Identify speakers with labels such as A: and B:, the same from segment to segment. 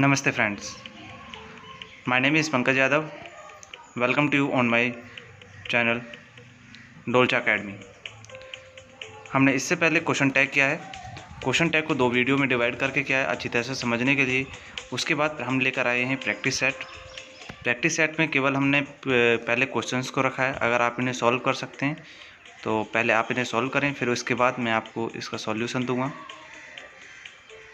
A: Namaste friends, my name is Pankaj Yadav. Welcome to you on my channel डोलचा academy. हमने इससे पहले question tag किया है। क्वेश्चन टैग को दो वीडियो में डिवाइड करके किया है अच्छी तरह से समझने के लिए। उसके बाद हम लेकर आए हैं प्रैक्टिस सेट। प्रैक्टिस सेट में केवल हमने पहले क्वेश्चंस को रखा है। अगर आप इन्हें सॉल्व कर सकते हैं तो पहले आप इन्हें सॉल्व करें, फिर उसके बाद मैं आपको इसका सॉल्यूशन दूंगा।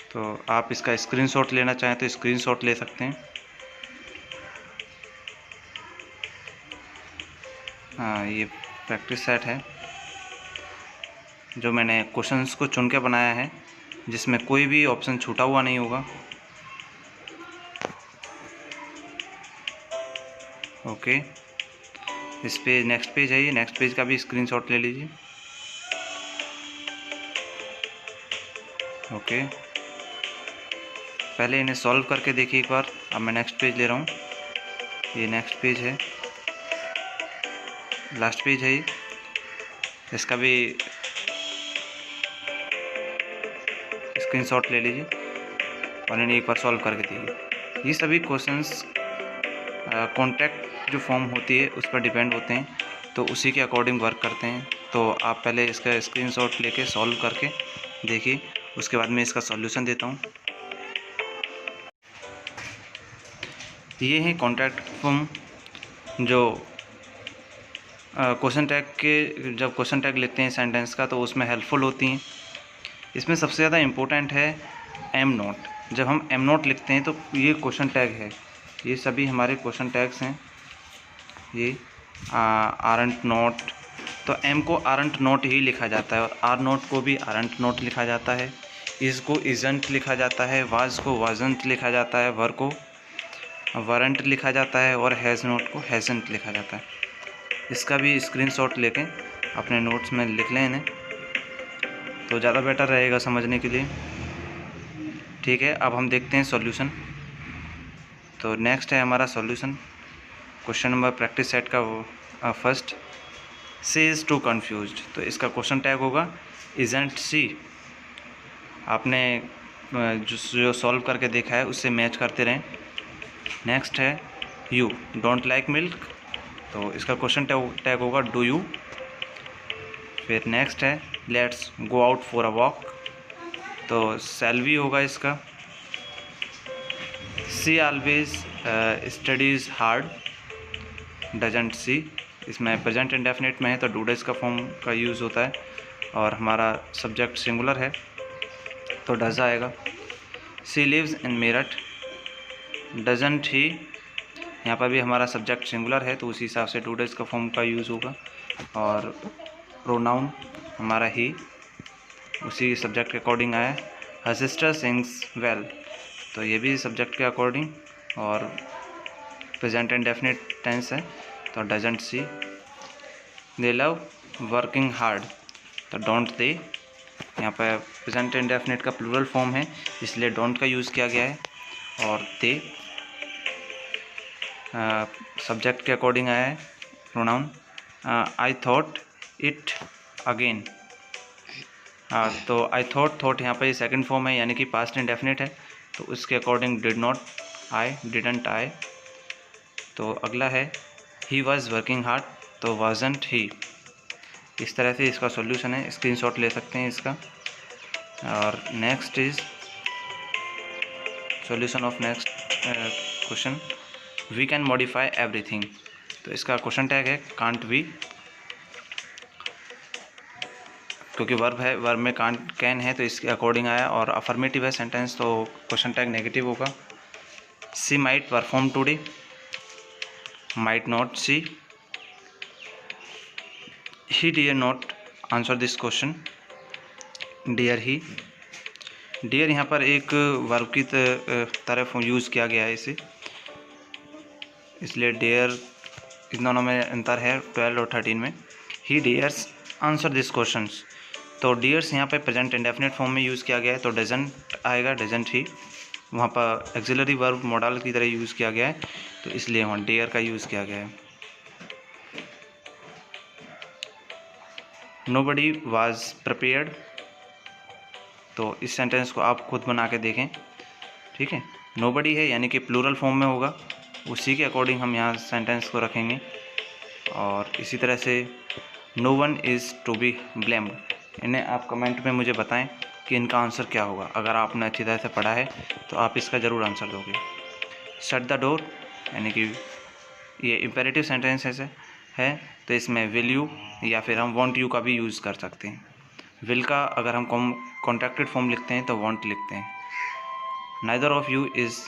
A: तो आप इसका स्क्रीनशॉट लेना चाहें तो स्क्रीनशॉट ले सकते हैं। हाँ, ये प्रैक्टिस सेट है जो मैंने क्वेश्चंस को चुन के बनाया है, जिसमें कोई भी ऑप्शन छूटा हुआ नहीं होगा। ओके, इस पेज नेक्स्ट पेज है, ये नेक्स्ट पेज का भी स्क्रीनशॉट ले लीजिए। ओके, पहले इन्हें सॉल्व करके देखिए एक बार। अब मैं नेक्स्ट पेज ले रहा हूँ। ये नेक्स्ट पेज है, लास्ट पेज है ये। इसका भी स्क्रीनशॉट ले लीजिए और इन्हें एक बार सॉल्व करके देखिए। ये सभी क्वेश्चंस कॉन्टैक्ट जो फॉर्म होती है उस पर डिपेंड होते हैं, तो उसी के अकॉर्डिंग वर्क करते हैं। तो आप पहले इसका स्क्रीनशॉट लेके सॉल्व करके देखिए, उसके बाद मैं इसका सॉल्यूशन देता हूँ। ये है कॉन्टैक्ट फॉर्म जो क्वेश्चन टैग के, जब क्वेश्चन टैग लिखते हैं सेंटेंस का तो उसमें हेल्पफुल होती हैं। इसमें सबसे ज़्यादा इम्पोर्टेंट है एम नोट। जब हम एम नोट लिखते हैं तो ये क्वेश्चन टैग है, ये सभी हमारे क्वेश्चन टैग्स हैं। ये आरंट नोट, तो एम को आरंट नोट ही लिखा जाता है और आर नोट को भी आरंट नोट लिखा जाता है। इस को इजंट लिखा जाता है, वाज को वाजंट लिखा जाता है, वर को वरंट लिखा जाता है और हैज़ नोट को हैज़ंट लिखा जाता है। इसका भी स्क्रीनशॉट लेके अपने नोट्स में लिख लें इन्हें, तो ज़्यादा बेटर रहेगा समझने के लिए। ठीक है, अब हम देखते हैं सॉल्यूशन। तो नेक्स्ट है हमारा solution, question number practice set का first. She is too confused, तो इसका क्वेश्चन टैग होगा इजंट सी। आपने जो सॉल्व करके देखा है उससे मैच करते रहें। नेक्स्ट है यू डोंट लाइक मिल्क, तो इसका क्वेश्चन टैग होगा डू यू। फिर नेक्स्ट है let's go out for a walk, तो शैल वी होगा इसका। She always studies hard, doesn't she. इसमें प्रेजेंट इंडेफिनिट में है तो डू डज का फॉर्म का यूज़ होता है और हमारा सब्जेक्ट सिंगुलर है तो डज आएगा। She lives in Meerut, doesn't he. यहाँ पर भी हमारा सब्जेक्ट सिंगुलर है तो उसी हिसाब से डू डज का फॉर्म का यूज़ होगा। और प्रोनाउन हमारा ही, उसी सब्जेक्ट के अकॉर्डिंग आया। हर सिस्टर सिंग्स वेल, तो ये भी सब्जेक्ट के अकॉर्डिंग और प्रेजेंट इंडेफिनिट टेंस है तो doesn't see. They love working hard, तो डोंट दे। यहाँ पर प्रेजेंट इंडेफिनिट का प्लूरल फॉर्म है इसलिए डोंट का यूज़ किया गया है। और दे सब्जेक्ट के अकॉर्डिंग आया है pronoun. I thought it again, तो आई थॉट यहाँ पर ये सेकंड फॉर्म है यानी कि पास्ट इंडेफिनिट है तो उसके according did not I, didn't I. तो अगला है ही वॉज वर्किंग हार्ड, तो वाजंट ही। इस तरह से इसका सॉल्यूशन है, स्क्रीनशॉट ले सकते हैं इसका। और next is solution of next question, we can modify everything, तो इसका क्वेश्चन टैग है कांट वी, क्योंकि वर्ब है, वर्ब में कांट कैन है तो इसके अकॉर्डिंग आया। और अफर्मेटिव है सेंटेंस तो क्वेश्चन टैग नेगेटिव होगा। She might perform today, might not she. He dare not answer this question, dare he. Dare यहाँ पर एक वर्ब की तरफ यूज़ किया गया है इसे, इसलिए डियर इन दोनों में अंतर है 12 और 13 में। ही डियर्स आंसर दिस क्वेश्चंस, तो डियर्स यहाँ पे प्रेजेंट इंडेफिनिट फॉर्म में यूज़ किया गया है तो डजंट आएगा, डजंट ही। वहाँ पर एक्सिलरी वर्ब मॉडल की तरह यूज़ किया गया है तो इसलिए वहाँ डियर का यूज़ किया गया है। नोबडी वाज प्रिपेयर्ड, तो इस सेंटेंस को आप खुद बना के देखें। ठीक है, नोबडी है यानी कि प्लूरल फॉर्म में होगा, उसी के अकॉर्डिंग हम यहाँ सेंटेंस को रखेंगे। और इसी तरह से no one is to be blamed, इन्हें आप कमेंट में मुझे बताएं कि इनका आंसर क्या होगा। अगर आपने अच्छी तरह से पढ़ा है तो आप इसका ज़रूर आंसर दोगे। शट द डोर यानी कि ये इम्पेरेटिव सेंटेंस है, तो इसमें विल यू या फिर हम वांट यू का भी यूज़ कर सकते हैं। विल का अगर हम कॉन्ट्रैक्टेड फॉर्म लिखते हैं तो वांट लिखते हैं। Neither of you is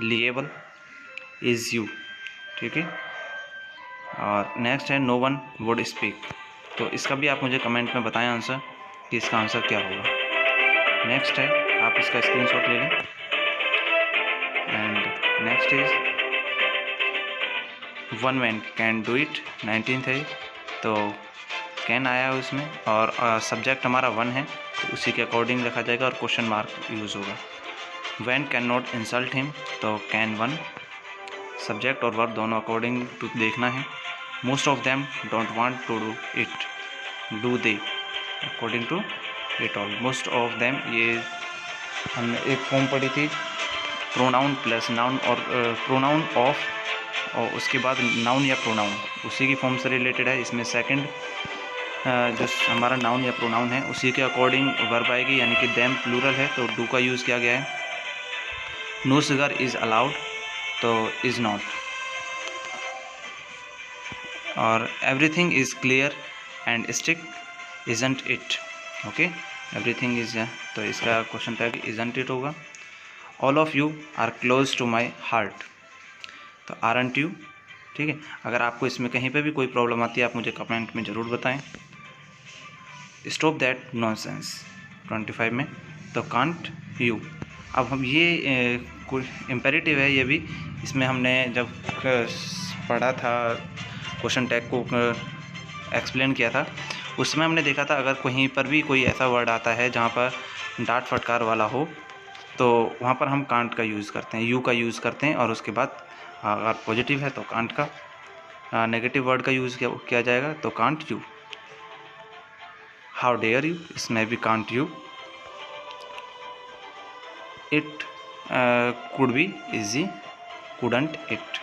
A: liable, is you, ठीक है। और नेक्स्ट है नो वन वुड स्पीक, तो इसका भी आप मुझे कमेंट में बताएं आंसर कि इसका आंसर क्या होगा। नेक्स्ट है, आप इसका स्क्रीनशॉट ले लें। And next is one man can do it, 19th है, तो कैन आया है उसमें और सब्जेक्ट हमारा वन है, तो उसी के अकॉर्डिंग लिखा जाएगा और क्वेश्चन मार्क यूज़ होगा। One can not insult him, तो कैन वन, सब्जेक्ट और वर्ब दोनों अकॉर्डिंग टू देखना है। Most of them don't want to do it, do they, according to it all. Most of them, ये हमने एक form पढ़ी थी, प्रोनाउन प्लस नाउन और प्रोनाउन ऑफ और उसके बाद नाउन या प्रोनाउन, उसी की फॉर्म से रिलेटेड है। इसमें सेकंड जो हमारा नाउन या प्रोनाउन है उसी के अकॉर्डिंग वर्ब आएगी, यानी कि देम प्लूरल है तो डू का यूज़ किया गया है। नो सिगार इज़ अलाउड, तो इज़ नॉट। और everything is clear and strict, isn't it, okay. Everything is, तो इसका क्वेश्चन टैग इजंट इट होगा। All of you are close to my heart, तो आरंट यू, ठीक है। अगर आपको इसमें कहीं पे भी कोई प्रॉब्लम आती है आप मुझे कमेंट में ज़रूर बताएं। स्टॉप दैट नॉनसेंस, 25 में, तो कांट यू। अब हम ये इम्पेरेटिव है, ये भी इसमें हमने जब पढ़ा था क्वेश्चन टैग को एक्सप्लेन किया था, उसमें हमने देखा था अगर कहीं पर भी कोई ऐसा वर्ड आता है जहाँ पर डांट फटकार वाला हो तो वहाँ पर हम कांट का यूज़ करते हैं, यू का यूज़ करते हैं। और उसके बाद अगर पॉजिटिव है तो कांट का, नेगेटिव वर्ड का यूज़ किया जाएगा तो can't you. How dare you, इसमें भी can't you. It could be easy, couldn't it.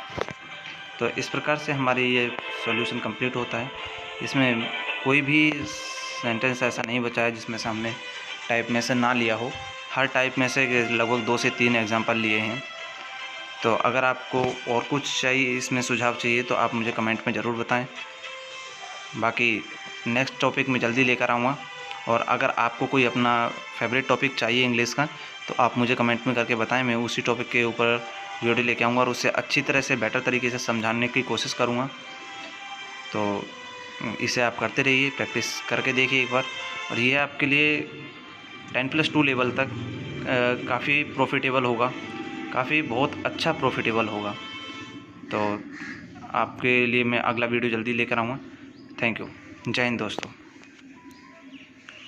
A: तो इस प्रकार से हमारी ये सॉल्यूशन कंप्लीट होता है। इसमें कोई भी सेंटेंस ऐसा नहीं बचा है जिसमें से हमने टाइप में से ना लिया हो। हर टाइप में से लगभग 2 से 3 एग्जाम्पल लिए हैं। तो अगर आपको और कुछ चाहिए, इसमें सुझाव चाहिए, तो आप मुझे कमेंट में ज़रूर बताएं। बाकी नेक्स्ट टॉपिक मैं जल्दी लेकर आऊँगा। और अगर आपको कोई अपना फेवरेट टॉपिक चाहिए इंग्लिश का तो आप मुझे कमेंट में करके बताएं, मैं उसी टॉपिक के ऊपर वीडियो लेके आऊँगा और उससे अच्छी तरह से बेटर तरीके से समझाने की कोशिश करूँगा। तो इसे आप करते रहिए, प्रैक्टिस करके देखिए एक बार, और ये आपके लिए 10+2 लेवल तक काफ़ी प्रॉफिटेबल होगा, काफ़ी बहुत अच्छा प्रॉफिटेबल होगा। तो आपके लिए मैं अगला वीडियो जल्दी लेकर आऊँगा। Thank you. जय हिंद दोस्तों।